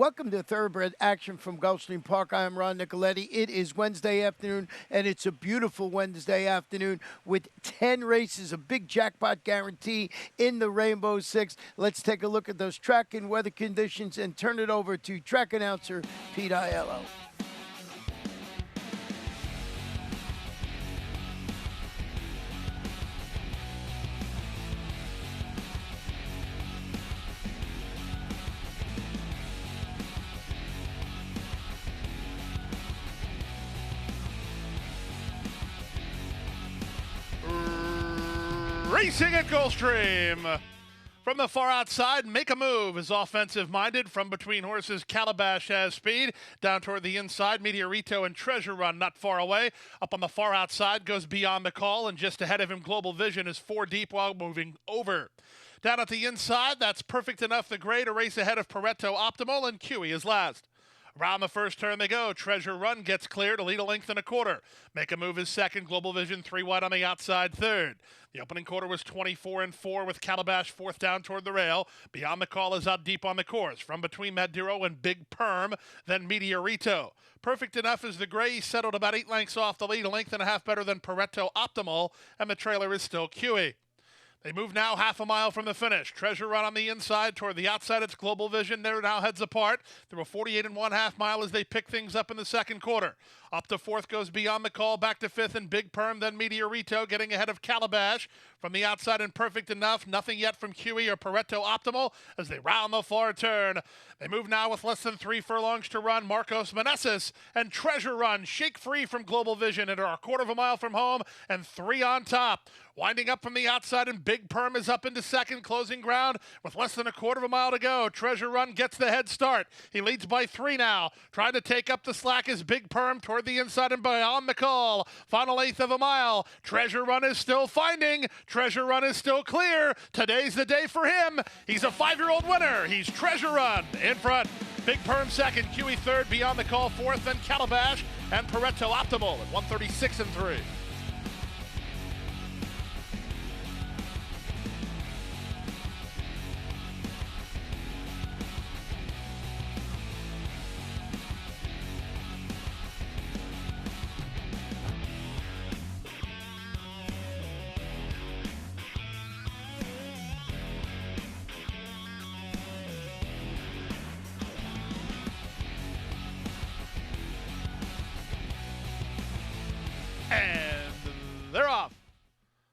Welcome to Thoroughbred Action from Gulfstream Park. I am Ron Nicoletti. It is Wednesday afternoon, and it's a beautiful Wednesday afternoon with 10 races, a big jackpot guarantee in the Rainbow Six. Let's take a look at those track and weather conditions and turn it over to track announcer Pete Aiello. Racing at Gulfstream. From the far outside, Make a Move is offensive-minded. From between horses, Calabash has speed. Down toward the inside, Meteorito and Treasure Run not far away. Up on the far outside goes Beyond the Call, and just ahead of him, Global Vision is 4 deep while moving over. Down at the inside, that's Perfect Enough the Gray to race ahead of Pareto Optimal, and Cuey is last. Around the first turn they go. Treasure Run gets clear to lead a length and a quarter. Make a Move is second. Global Vision 3 wide on the outside third. The opening quarter was 24-4 with Calabash fourth down toward the rail. Beyond the Call is out deep on the course. From between Maduro and Big Perm, then Meteorito. Perfect Enough is the gray. He settled about 8 lengths off the lead, a length and a half better than Pareto Optimal, and the trailer is still Cuey. They move now half a mile from the finish. Treasure Run on the inside. Toward the outside, it's Global Vision. They're now heads apart through a 48 1/2 mile as they pick things up in the second quarter. Up to fourth goes Beyond the Call, back to fifth and Big Perm, then Meteorito getting ahead of Calabash. From the outside and Perfect Enough, nothing yet from Cuey or Pareto Optimal as they round the far turn. They move now with less than 3 furlongs to run. Marcos Meneses and Treasure Run shake free from Global Vision and are a quarter of a mile from home and 3 on top. Winding up from the outside and Big Perm is up into second, closing ground with less than a quarter of a mile to go. Treasure Run gets the head start. He leads by 3 now. Trying to take up the slack is Big Perm toward the inside and Beyond the Call. Final eighth of a mile. Treasure Run is still finding. Treasure Run is still clear. Today's the day for him. He's a 5-year-old winner. He's Treasure Run in front. Big Perm second, Cuey third, Beyond the Call fourth, then Calabash and Pareto Optimal at 136-3. And they're off.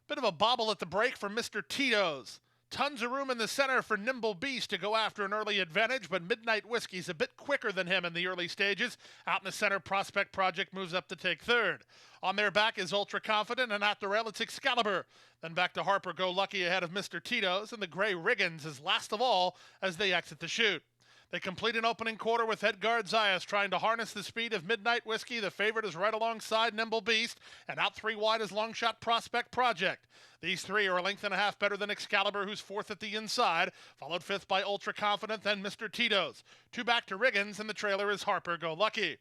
Bit of a bobble at the break for Mr. Tito's. Tons of room in the center for Nimble Beast to go after an early advantage, but Midnight Whiskey's a bit quicker than him in the early stages. Out in the center, Prospect Project moves up to take third. On their back is Ultra Confident, and at the rail, it's Excalibur. Then back to Harper Go Lucky ahead of Mr. Tito's, and the gray Riggins is last of all as they exit the chute. They complete an opening quarter with Edgard Zayas trying to harness the speed of Midnight Whiskey. The favorite is right alongside Nimble Beast, and out 3 wide is Longshot Prospect Project. These 3 are a length and a half better than Excalibur, who's fourth at the inside, followed fifth by Ultra Confident, then Mr. Tito's. 2 back to Riggins, and the trailer is Harper Go Lucky.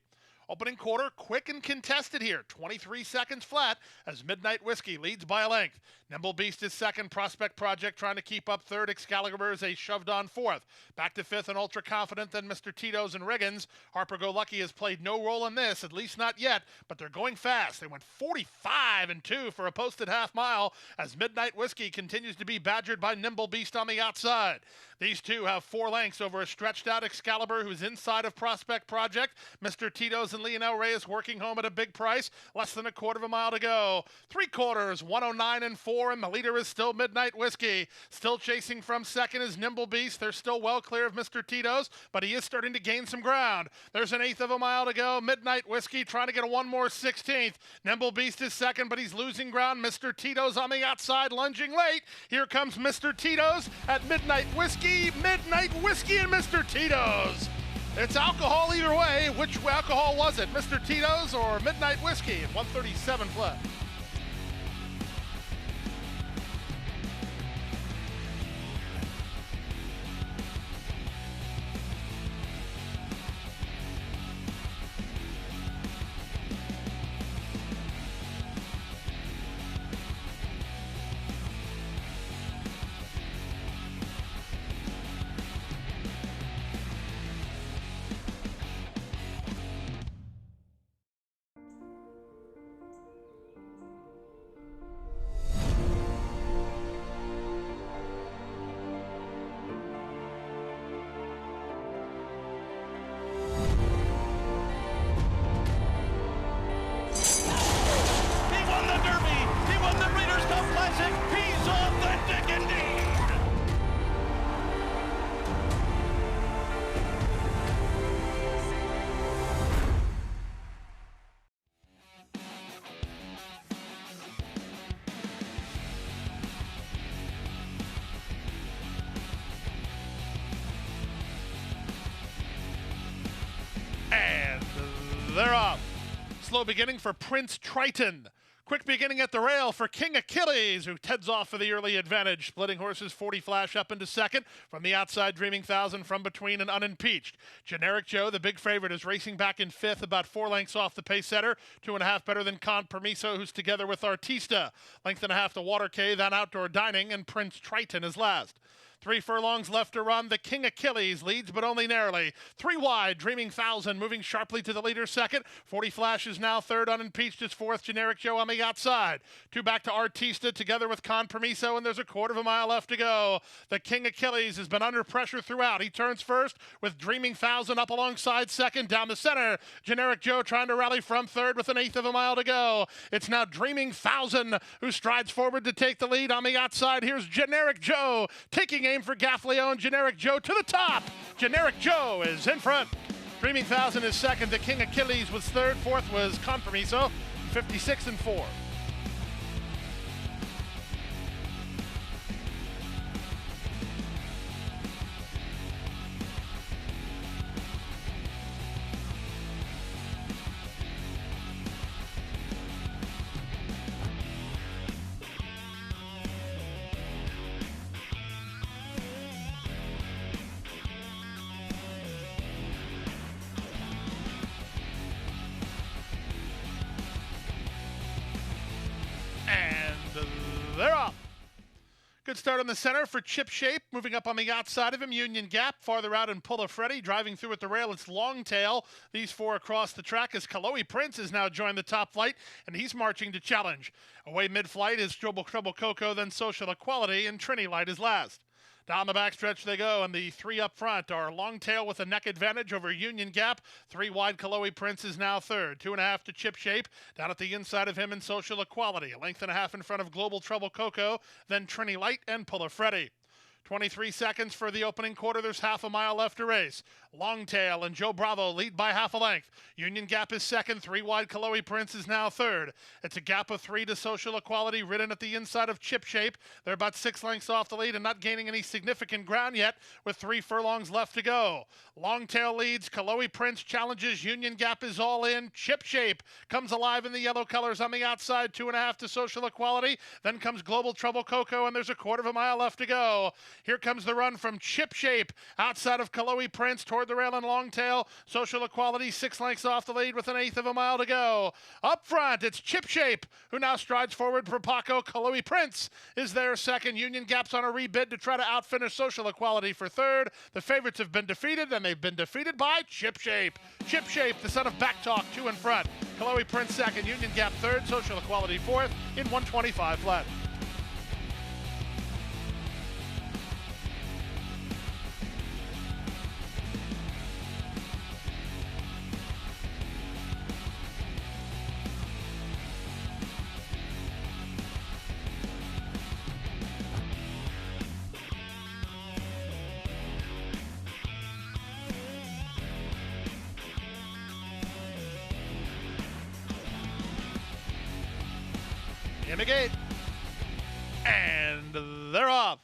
Opening quarter, quick and contested here. 23 seconds flat as Midnight Whiskey leads by a length. Nimble Beast is second. Prospect Project trying to keep up third. Excalibur is a shoved on fourth. Back to fifth and Ultra Confident, then Mr. Tito's and Riggins. Harper Go Lucky has played no role in this, at least not yet, but they're going fast. They went 45-2 for a posted half mile as Midnight Whiskey continues to be badgered by Nimble Beast on the outside. These two have 4 lengths over a stretched out Excalibur who's inside of Prospect Project. Mr. Tito's and Leonel Reyes working home at a big price. Less than a quarter of a mile to go. 3 quarters, 109-4, and the leader is still Midnight Whiskey. Still chasing from second is Nimble Beast. They're still well clear of Mr. Tito's, but he is starting to gain some ground. There's an eighth of a mile to go. Midnight Whiskey trying to get a 1 more 16th. Nimble Beast is second, but he's losing ground. Mr. Tito's on the outside, lunging late. Here comes Mr. Tito's at Midnight Whiskey. Midnight Whiskey and Mr. Tito's. It's alcohol either way. Which alcohol was it? Mr. Tito's or Midnight Whiskey at 137 flat? slow beginning for Prince Triton. Quick beginning at the rail for King Achilles, who heads off for the early advantage. Splitting horses, 40 Flash up into second. From the outside, Dreaming Thousand from between and Unimpeached. Generic Joe, the big favorite, is racing back in fifth, about 4 lengths off the pace setter. 2.5 better than Con Permiso, who's together with Artista. Length and a half to Water K, then Outdoor Dining, and Prince Triton is last. 3 furlongs left to run. The King Achilles leads, but only narrowly. 3 wide, Dreaming Thousand moving sharply to the leader second. 40 Flash is now third. Unimpeached is fourth. Generic Joe on the outside. 2 back to Artista together with Con Permiso, and there's a 1/4 mile left to go. The King Achilles has been under pressure throughout. He turns first with Dreaming Thousand up alongside second. Down the center, Generic Joe trying to rally from third with 1/8 mile to go. It's now Dreaming Thousand who strides forward to take the lead on the outside. Here's Generic Joe taking aim for Gaffleo, and Generic Joe to the top. Generic Joe is in front. Dreaming Thousand is second. The King Achilles was third. Fourth was Con Permiso, 56 and 4. They're off. Good start on the center for Chip Shape. Moving up on the outside of him, Union Gap. Farther out and Pulla Freddy. Driving through at the rail, it's Longtail. These 4 across the track as Kaloe Prince has now joined the top flight, and he's marching to challenge. Away mid-flight is Trouble Coco, then Social Equality, and Trini Light is last. Down the backstretch they go, and the 3 up front are Longtail with a neck advantage over Union Gap. 3 wide, Kaloe Prince is now third. 2.5 to Chip Shape. Down at the inside of him in Social Equality. A length and a half in front of Global Trouble Coco, then Trini Light and Pulla Freddy. 23 seconds for the opening quarter. There's 1/2 mile left to race. Longtail and Joe Bravo lead by 1/2 length. Union Gap is second. 3 wide, Kaloe Prince is now third. It's a gap of 3 to Social Equality, ridden at the inside of Chip Shape. They're about 6 lengths off the lead and not gaining any significant ground yet with 3 furlongs left to go. Longtail leads. Kaloe Prince challenges. Union Gap is all in. Chip Shape comes alive in the yellow colors on the outside. 2.5 to Social Equality. Then comes Global Trouble Coco, and there's a 1/4 mile left to go. Here comes the run from Chip Shape outside of Kaloe Prince toward the rail and Longtail. Social Equality 6 lengths off the lead with 1/8 mile to go. Up front, it's Chip Shape who now strides forward for Paco. Kaloe Prince is there second. Union Gap's on a rebid to try to outfinish Social Equality for third. The favorites have been defeated, and they've been defeated by Chip Shape. Chip Shape, the son of Backtalk, 2 in front. Kaloe Prince second. Union Gap third. Social Equality fourth in 125 flat. In the gate. And they're off.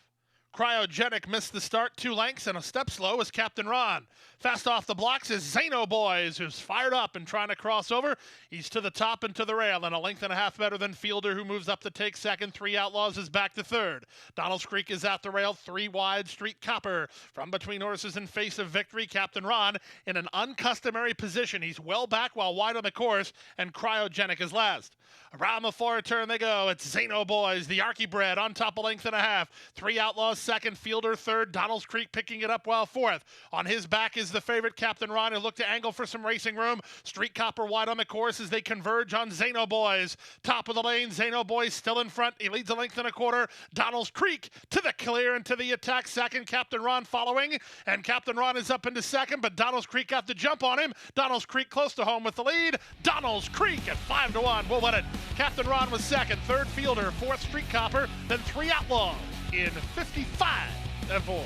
Cryogenic missed the start 2 lengths and a step slow is Captain Ron. Fast off the blocks is Zano Boys, who's fired up and trying to cross over. He's to the top and to the rail, and a length and a half better than Fielder, who moves up to take second. 3 Outlaws is back to third. Donald's Creek is at the rail. 3 wide, Street Copper. From between horses in face of victory, Captain Ron in an uncustomary position. He's well back while wide on the course, and Cryogenic is last. Around the forward turn they go. It's Zano Boys, the Archibred, on top a length and a half. 3 Outlaws second, Fielder third, Donald's Creek picking it up while fourth. On his back is the favorite, Captain Ron, who looked to angle for some racing room. Street Copper wide on the course as they converge on Zano Boys. Top of the lane, Zano Boys still in front. He leads a length and a quarter. Donald's Creek to the clear and to the attack. Second, Captain Ron following. And Captain Ron is up into second, but Donald's Creek got the jump on him. Donald's Creek close to home with the lead. Donald's Creek at 5-1 will win it. Captain Ron was second, third Fielder, fourth Street Copper, then 3 Outlaws in 55-4.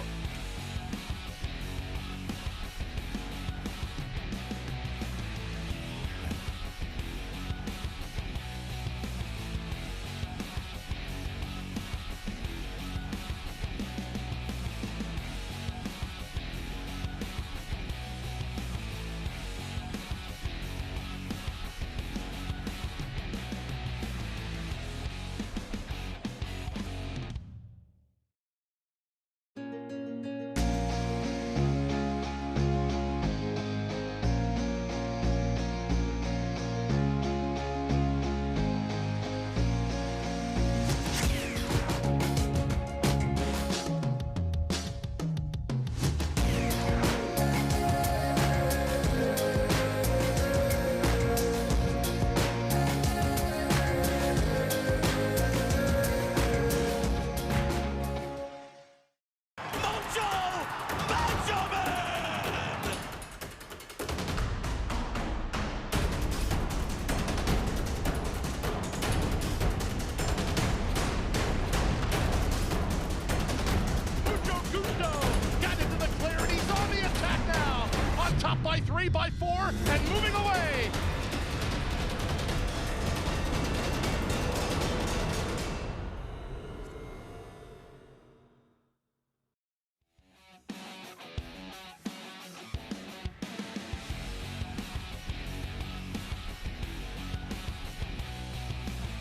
3 by 4 and moving away.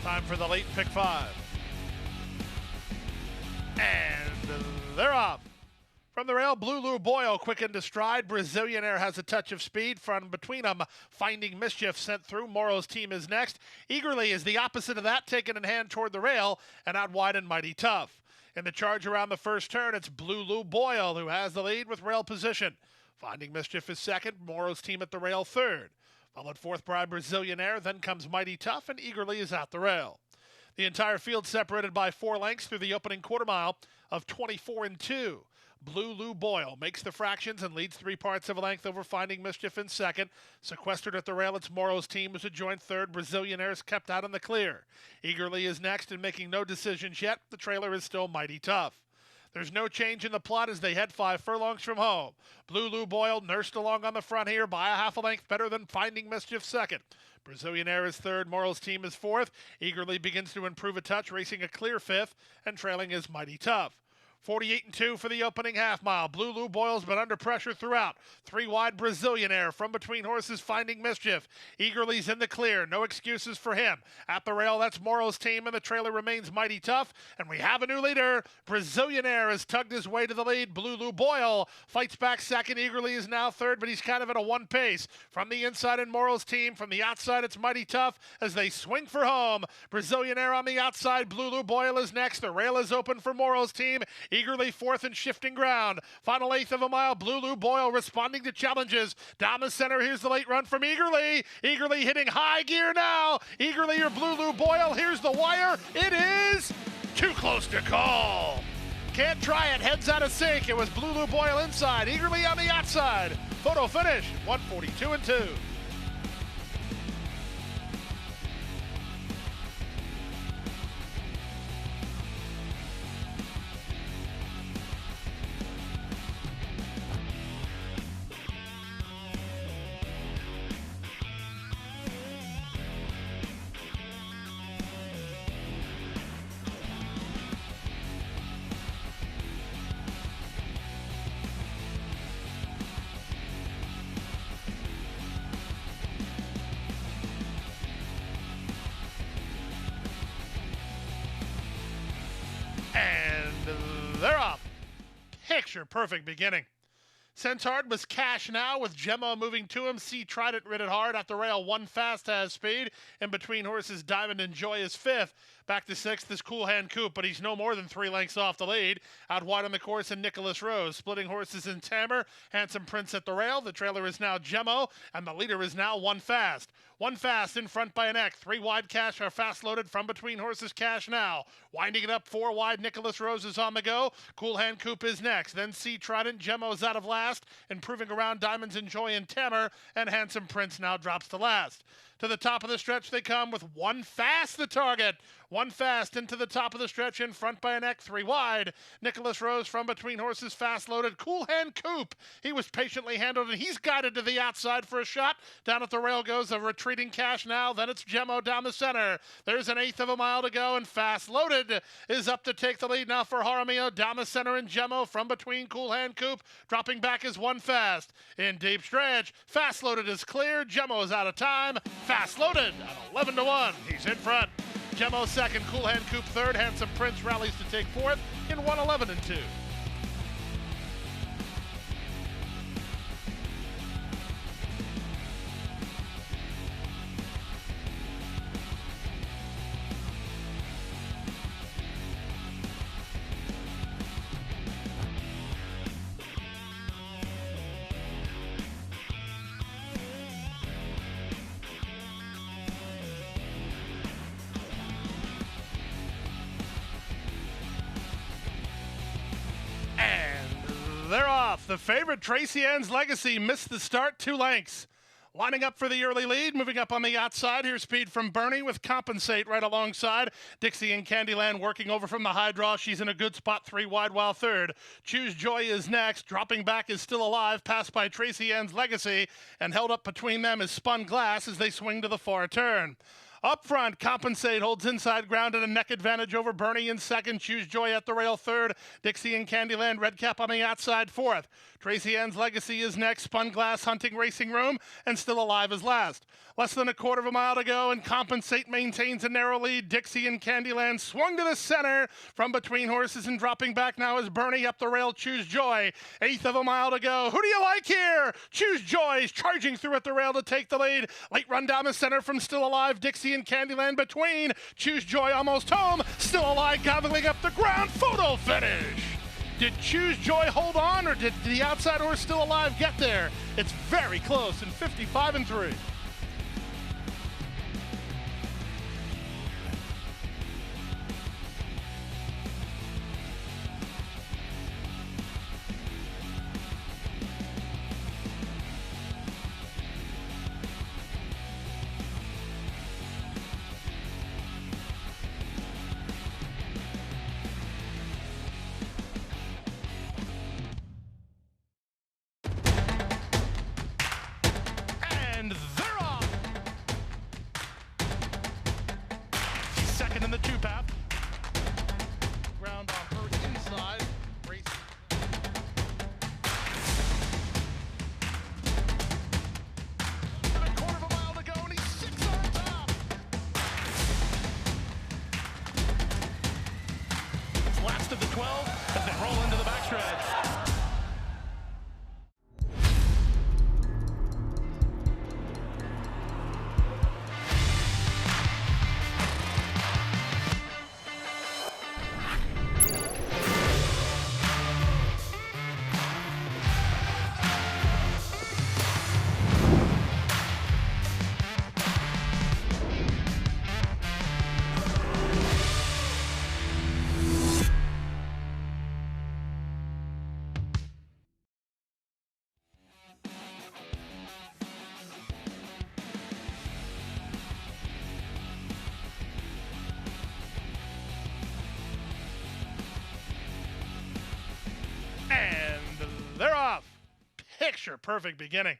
Time for the late pick 5. And they're off. From the rail, Blue Lou Boyle quick into stride. Brazilian Air has a touch of speed. From between them, Finding Mischief sent through. Morrow's team is next. Eagerly is the opposite of that, taken in hand toward the rail, and out wide and Mighty Tough. In the charge around the first turn, it's Blue Lou Boyle who has the lead with rail position. Finding Mischief is second. Morrow's team at the rail third. Followed fourth by Brazilian Air, then comes Mighty Tough, and Eagerly is out the rail. The entire field separated by 4 lengths through the opening quarter mile of 24-2. Blue Lou Boyle makes the fractions and leads 3 parts of a length over Finding Mischief in second. Sequestered at the rail, it's Morrow's team who's a joint third. Brazilian Air is kept out in the clear. Eagerly is next and making no decisions yet. The trailer is still Mighty Tough. There's no change in the plot as they head 5 furlongs from home. Blue Lou Boyle nursed along on the front here by a half a length better than Finding Mischief second. Brazilian Air is third, Morrow's team is fourth. Eagerly begins to improve a touch, racing a clear fifth, and trailing is Mighty Tough. 48-2 for the opening half mile. Blue Lou Boyle's been under pressure throughout. 3 wide Brazilian Air from between horses Finding Mischief. Eagerly's in the clear. No excuses for him. At the rail, that's Morrow's team, and the trailer remains Mighty Tough. And we have a new leader. Brazilian Air has tugged his way to the lead. Blue Lou Boyle fights back second. Eagerly is now third, but he's kind of at a one pace. From the inside in Morrow's team. From the outside, it's Mighty Tough as they swing for home. Brazilian Air on the outside. Blue Lou Boyle is next. The rail is open for Morrow's team. Eagerly fourth and shifting ground. Final eighth of a mile. Blue Lou Boyle responding to challenges. Down the center, here's the late run from Eagerly. Eagerly hitting high gear now. Eagerly or Blue Lou Boyle. Here's the wire. It is too close to call. Can't try it. Heads out of sync. It was Blue Lou Boyle inside. Eagerly on the outside. Photo finish. 142-2. And they're off. Picture perfect beginning. Centard was cash now with Gemma moving to him. C Trident rid it hard at the rail. One fast has speed. In between horses, Diamond and Joy is fifth. Back to sixth is Cool Hand Coop, but he's no more than 3 lengths off the lead. Out wide on the course and Nicholas Rose. Splitting horses in Tamer. Handsome Prince at the rail. The trailer is now Gemmo, and the leader is now One Fast. One Fast in front by a neck. 3 wide Cash are fast loaded from between horses Cash now. Winding it up 4 wide. Nicholas Rose is on the go. Cool Hand Coop is next. Then C Trident. Gemmo's out of last. Improving around Diamonds and Joy and Tamer. And Handsome Prince now drops to last. To the top of the stretch they come with One Fast the target. One Fast into the top of the stretch in front by a neck, 3 wide. Nicholas Rose from between horses fast loaded. Cool Hand Coop. He was patiently handled and he's guided to the outside for a shot. Down at the rail goes a retreating Cash now. Then it's Gemmo down the center. There's an eighth of a mile to go and fast loaded is up to take the lead now for Jaramillo. Down the center and Gemmo from between Cool Hand Coop. Dropping back is One Fast. In deep stretch, fast loaded is clear. Gemmo is out of time. Fast loaded at 11-1. He's in front. Gemmo second, Cool Hand Coop third. Handsome Prince rallies to take fourth in 111-2. They're off. The favorite, Tracy Ann's Legacy, missed the start 2 lengths. Lining up for the early lead, moving up on the outside. Here's speed from Bernie with Compensate right alongside. Dixie and Candyland working over from the high draw. She's in a good spot, 3 wide while third. Choose Joy is next. Dropping back is Still Alive, passed by Tracy Ann's Legacy, and held up between them is Spun Glass as they swing to the far turn. Up front, Compensate holds inside ground at a neck advantage over Bernie in second. Choose Joy at the rail third. Dixie and Candyland, Red Cap on the outside fourth. Tracy Ann's Legacy is next. Spun Glass, Hunting Racing Room, and Still Alive is last. Less than a quarter of a mile to go, and Compensate maintains a narrow lead. Dixie and Candyland swung to the center from between horses, and dropping back now is Bernie up the rail. Choose Joy. Eighth of a mile to go. Who do you like here? Choose Joy's charging through at the rail to take the lead. Late run down the center from Still Alive. Dixie and Candyland between. Choose Joy almost home. Still Alive gobbling up the ground. Photo finish. Did Choose Joy hold on, or did the outside horse Still Alive get there? It's very close in 55-3. And they're off. She's second in the two-path. Ground on her inside. Race. And a quarter of a mile to go, and he's 6 on top. It's last of the 12 as they roll into the backstretch. And they're off. Picture perfect beginning.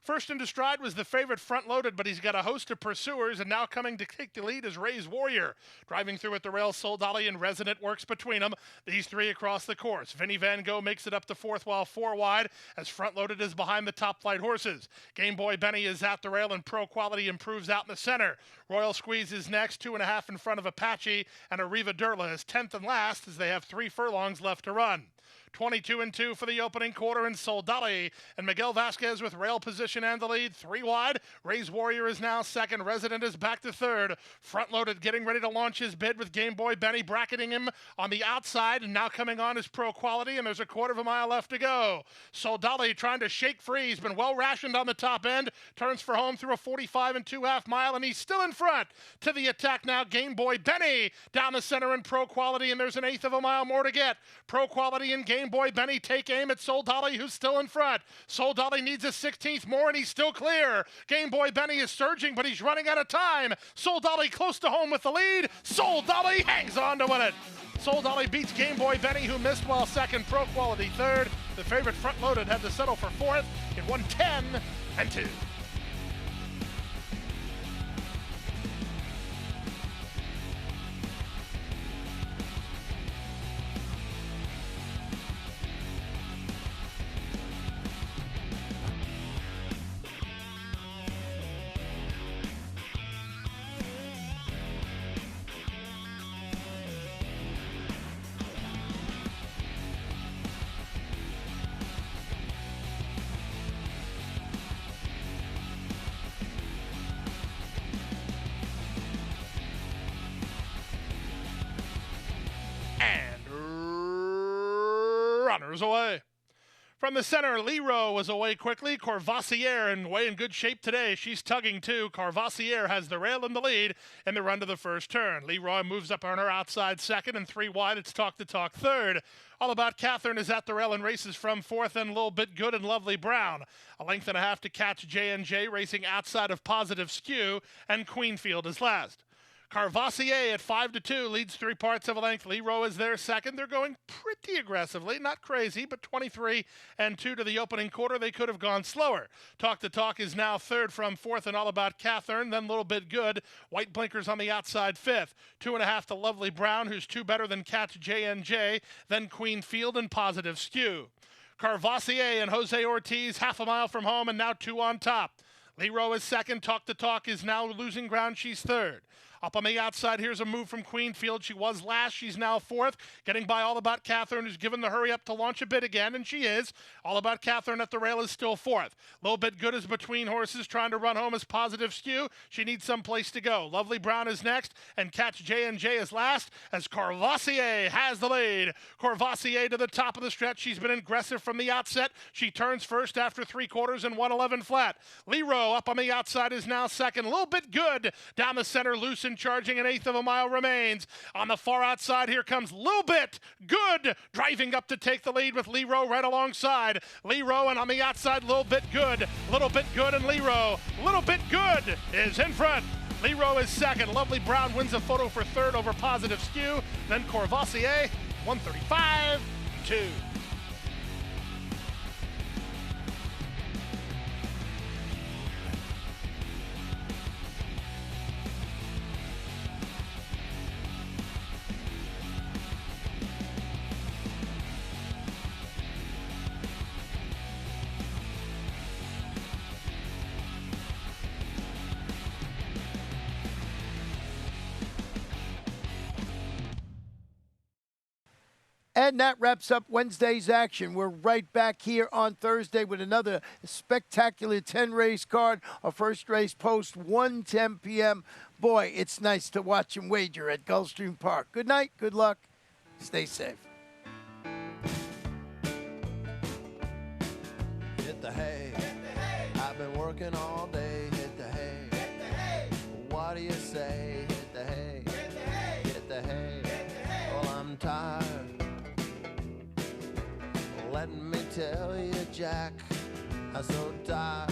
First into stride was the favorite front-loaded, but he's got a host of pursuers, and now coming to take the lead is Ray's Warrior. Driving through at the rail, Soul Dolly and Resident works between them. These three across the course. Vinny Van Gogh makes it up to fourth while 4 wide, as front-loaded is behind the top-flight horses. Game Boy Benny is at the rail, and Pro Quality improves out in the center. Royal Squeeze is next, 2.5 in front of Apache, and Arriva Durla is 10th and last, as they have 3 furlongs left to run. 22-2 for the opening quarter, and Soul Dolly and Miguel Vasquez with rail position and the lead. 3 wide. Ray's Warrior is now second. Resident is back to third. Front-loaded, getting ready to launch his bid with Game Boy Benny bracketing him on the outside, and now coming on is Pro Quality, and there's a quarter of a mile left to go. Soul Dolly trying to shake free. He's been well rationed on the top end. Turns for home through a 45 2/2 mile, and he's still in front. To the attack now, Game Boy Benny down the center in Pro Quality, and there's an eighth of a mile more to get. Pro Quality and Game Boy Benny take aim at Soul Dolly, who's still in front. Soul Dolly needs a 16th more, and he's still clear. Game Boy Benny is surging, but he's running out of time. Soul Dolly close to home with the lead. Soul Dolly hangs on to win it. Soul Dolly beats Game Boy Benny, who missed while second. Pro Quality third. The favorite front-loaded had to settle for fourth. It won 10-2. And runners away. From the center, Leroy was away quickly. Courvoisier in good shape today. She's tugging too. Courvoisier has the rail in the lead in the run to the first turn. Leroy moves up on her outside second, and 3 wide. It's Talk to Talk third. All About Catherine is at the rail and races from fourth, and a little bit good and Lovely Brown. A length and a half to catch J&J, racing outside of Positive Skew, and Queenfield is last. Courvoisier at 5-2 leads 3 parts of a length. Leroy is there second. They're going pretty aggressively, not crazy, but 23-2 to the opening quarter. They could have gone slower. Talk to Talk is now third from fourth, and All About Catherine. Then a little bit good. White Blinkers on the outside fifth. 2.5 to Lovely Brown, who's 2 better than Catch J&J. Then Queenfield and Positive Skew. Courvoisier and Jose Ortiz half a mile from home, and now 2 on top. Leroy is second. Talk to Talk is now losing ground. She's third. Up on the outside, here's a move from Queenfield. She was last. She's now fourth. Getting by All About Catherine, who's given the hurry up to launch a bit again, and she is. All About Catherine at the rail is still fourth. Little Bit Good is between horses, trying to run home as Positive Skew. She needs some place to go. Lovely Brown is next, and Catch J&J is last, as Courvoisier has the lead. Courvoisier to the top of the stretch. She's been aggressive from the outset. She turns first after 3 quarters and 111 flat. Leroy up on the outside is now second. A little Bit Good down the center, loose and charging. 1/8 of a mile remains. On the far outside, here comes Little Bit Good, driving up to take the lead with Leroy right alongside. Leroy, and on the outside, Little Bit Good. Little Bit Good and Leroy. Little Bit Good is in front. Leroy is second. Lovely Brown wins a photo for third over Positive Skew. Then Courvoisier, 135-2. And that wraps up Wednesday's action. We're right back here on Thursday with another spectacular 10-race card. Our first race post, 1:10 p.m. Boy, it's nice to watch him wager at Gulfstream Park. Good night, good luck, stay safe. Hit the hay. I've been working all day. Hit the hay. What do you say? Hit the hay. Hit the hay. Well, I'm tired. Let me tell you, Jack, I'm so tired.